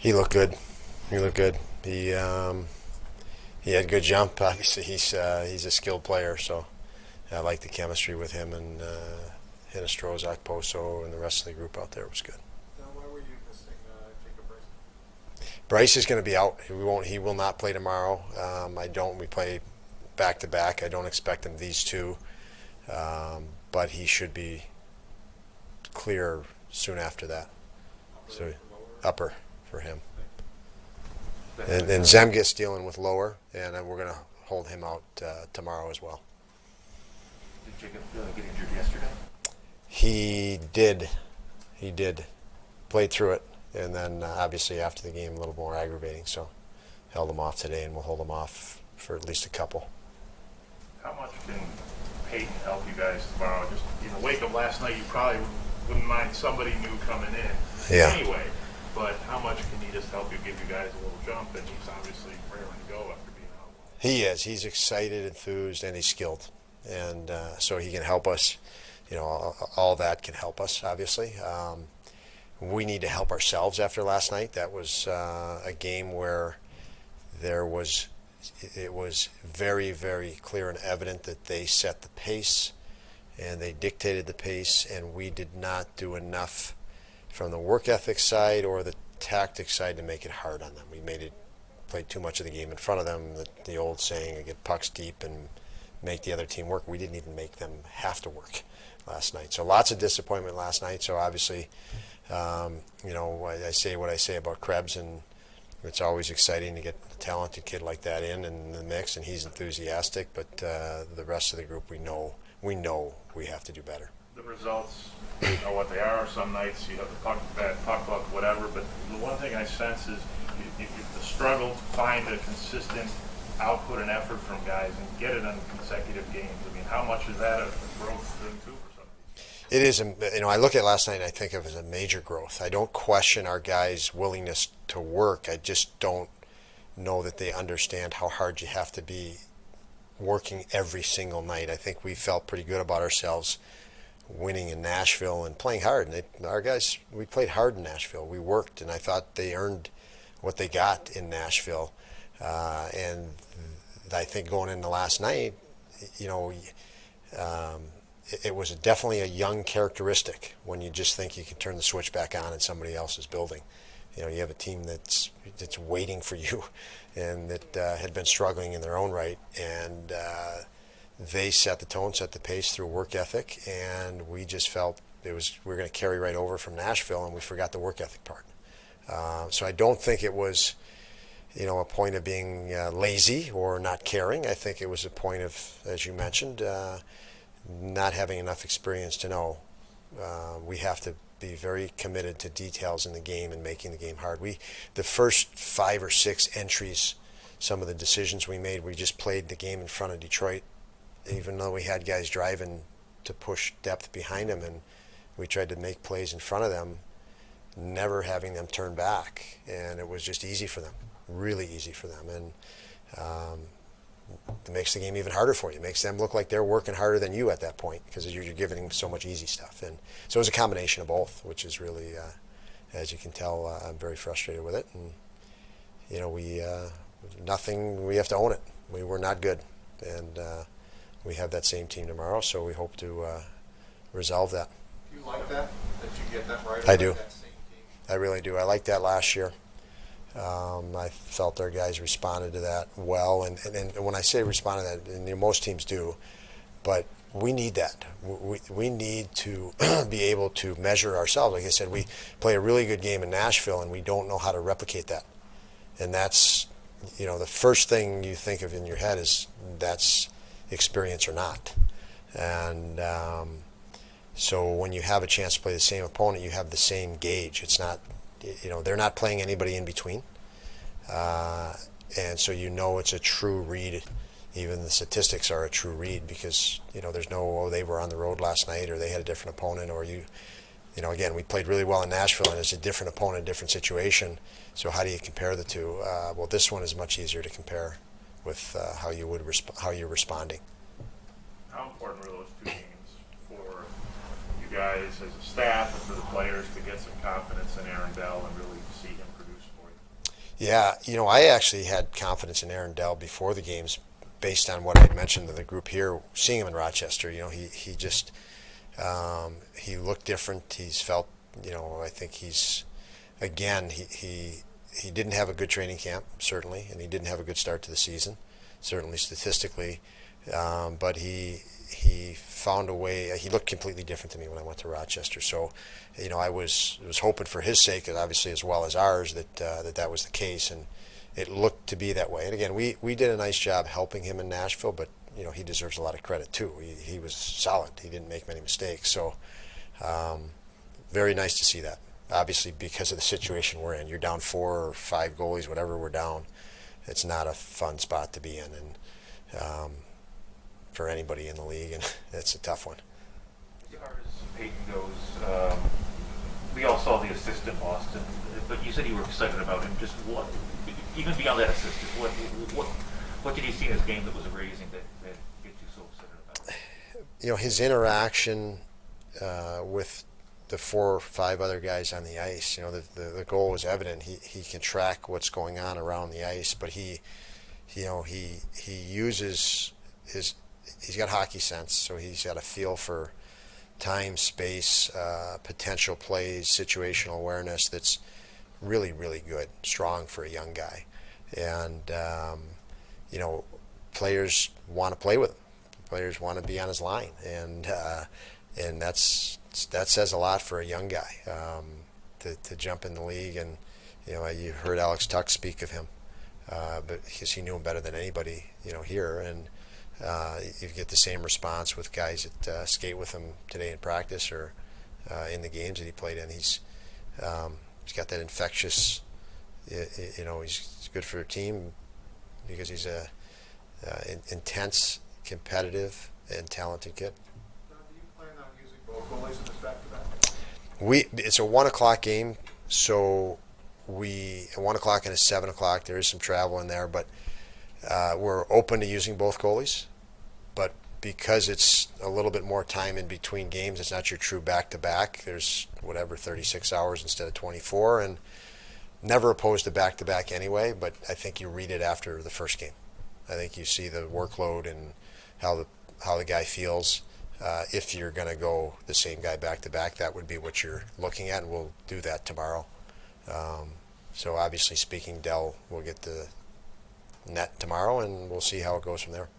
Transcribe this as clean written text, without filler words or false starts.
He looked good. He looked good. He had good jump. Obviously, he's a skilled player, so I like the chemistry with him and Hinestroza, Poso, and the rest of the group out there was good. Why were you missing Jacob Bryce? Bryce is going to be out. He will not play tomorrow. I don't. We play back to back. I don't expect him these two, but he should be clear soon after that. Upper So or lower? upper for him. Thank And Zemgus dealing with lower, and we're going to hold him out tomorrow as well. Did Jacob get injured yesterday? He did. He did. Played through it, and then obviously after the game a little more aggravating, so held him off today, and we'll hold him off for at least a couple. How much can Peyton help you guys tomorrow? Just in the wake of last night, you probably wouldn't mind somebody new coming in Yeah. anyway. But how much can he just help you, give you guys a little jump? And he's obviously raring to go after being out. He is. He's excited, enthused, and he's skilled, and so he can help us. You know, all that can help us. Obviously, we need to help ourselves after last night. That was a game where it was very, very clear and evident that they set the pace and they dictated the pace, and we did not do enough from the work ethic side or the tactics side to make it hard on them. We played too much of the game in front of them. The old saying, get pucks deep and make the other team work. We didn't even make them have to work last night. So lots of disappointment last night. So obviously, I say what I say about Krebs, and it's always exciting to get a talented kid like that in the mix, and he's enthusiastic. But the rest of the group, we know we have to do better. The results are what they are. Some nights you have the bad puck luck, whatever. But the one thing I sense is the struggle to find a consistent output and effort from guys and get it on consecutive games. I mean, how much is that a growth thing too for some of these? It is. I look at last night and I think of it as a major growth. I don't question our guys' willingness to work. I just don't know that they understand how hard you have to be working every single night. I think we felt pretty good about ourselves winning in Nashville and playing hard. And our guys, we played hard in Nashville. We worked, and I thought they earned what they got in Nashville. And I think going into last night, it was definitely a young characteristic when you just think you can turn the switch back on in somebody else's building. You have a team that's waiting for you, and that had been struggling in their own right, and they set the tone, set the pace through work ethic, and we just felt we were going to carry right over from Nashville, and we forgot the work ethic part. So I don't think it was, a point of being lazy or not caring. I think it was a point of, as you mentioned, not having enough experience to know. We have to be very committed to details in the game and making the game hard. The first 5 or 6 entries, some of the decisions we made, we just played the game in front of Detroit, even though we had guys driving to push depth behind them, and we tried to make plays in front of them, never having them turn back, and it was just easy for them, really easy for them, and it makes the game even harder for you. It makes them look like they're working harder than you at that point because you're giving them so much easy stuff. And so it was a combination of both, which is really, as you can tell, I'm very frustrated with it. And we have to own it. We were not good, and we have that same team tomorrow, so we hope to resolve that. Do you like that you get that right? I do. That same team? I really do. I liked that last year. I felt our guys responded to that well, and when I say responded to that, and most teams do, but we need that. We need to be able to measure ourselves. Like I said, we play a really good game in Nashville, and we don't know how to replicate that. And that's, the first thing you think of in your head is that's experience or not. And so when you have a chance to play the same opponent, you have the same gauge. It's not, they're not playing anybody in between. And so it's a true read. Even the statistics are a true read because, there's no, they were on the road last night or they had a different opponent or again, we played really well in Nashville and it's a different opponent, different situation. So how do you compare the two? Well, this one is much easier to compare with how you're responding. How important were those 2 games for you guys as a staff and for the players to get some confidence in Aaron Dell and really see him produce for you? Yeah, I actually had confidence in Aaron Dell before the games, based on what I'd mentioned to the group here, seeing him in Rochester. He just he looked different. He's felt, I think he's again he didn't have a good training camp, certainly, and he didn't have a good start to the season, certainly statistically, but he found a way. He looked completely different to me when I went to Rochester. So, I was hoping for his sake, and obviously as well as ours, that was the case, and it looked to be that way. And again, we did a nice job helping him in Nashville, but he deserves a lot of credit too. He was solid. He didn't make many mistakes. So, very nice to see that. Obviously, because of the situation we're in, you're down 4 or 5 goalies, whatever we're down. It's not a fun spot to be in, and for anybody in the league, and it's a tough one. As far as Peyton goes, we all saw the assist in Boston, but you said you were excited about him. Just what, even beyond that assist, what did you see in his game that was amazing that gets you so excited about it? His interaction with the 4 or 5 other guys on the ice. The goal was evident. He can track what's going on around the ice, but he uses his. He's got hockey sense, so he's got a feel for time, space, potential plays, situational awareness that's really, really good, strong for a young guy. And, players want to play with him. Players want to be on his line. And that says a lot for a young guy to jump in the league. And, you heard Alex Tuck speak of him, but because he knew him better than anybody, here. And you get the same response with guys that skate with him today in practice or in the games that he played in. He's got that infectious, he's good for a team because he's a intense, competitive, and talented kid. Do you plan on using both goalies in this back-to-back? It's a 1:00 game, so at 1:00 and a 7:00. There is some travel in there, but we're open to using both goalies. But because it's a little bit more time in between games, it's not your true back-to-back. There's 36 hours instead of 24, and never opposed to back-to-back anyway. But I think you read it after the first game. I think you see the workload and how the guy feels. If you're going to go the same guy back-to-back, that would be what you're looking at, and we'll do that tomorrow. So obviously speaking, Dell will get the net tomorrow, and we'll see how it goes from there.